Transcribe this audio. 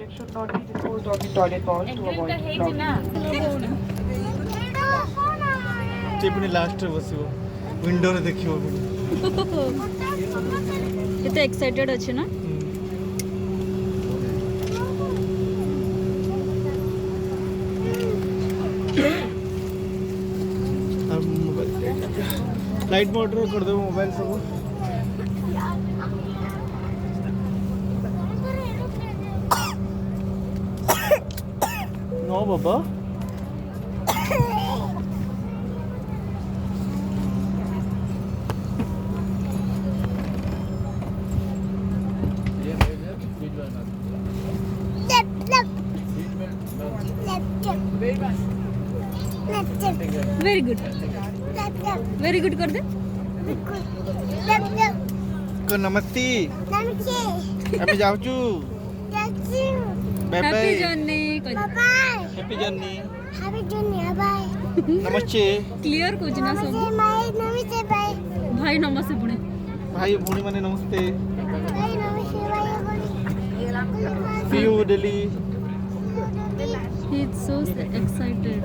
Subjects should not be disposed on the toilet bowl to avoid clogging. ସେ ପୁଣି ଲାଷ୍ଟରେ ବସିବ ୱିଣ୍ଡୋରେ ଦେଖିବ ପୁଣି କେତେ ଏକ୍ସାଇଟେଡ୍ ଅଛି ନା फ्लाइट मोड रे कर दो मोबाइल सब नो बाबा वेरी गुड कर दे को नमस्ते अभी जाऊ छु bye bye happy journey happy journey bye नमस्ते क्लियर कुछ ना सब नमस्ते बाय भाई नमस्ते पुणे भाई भूणी माने नमस्ते भाई नमस्ते bye see you Delhi he is so excited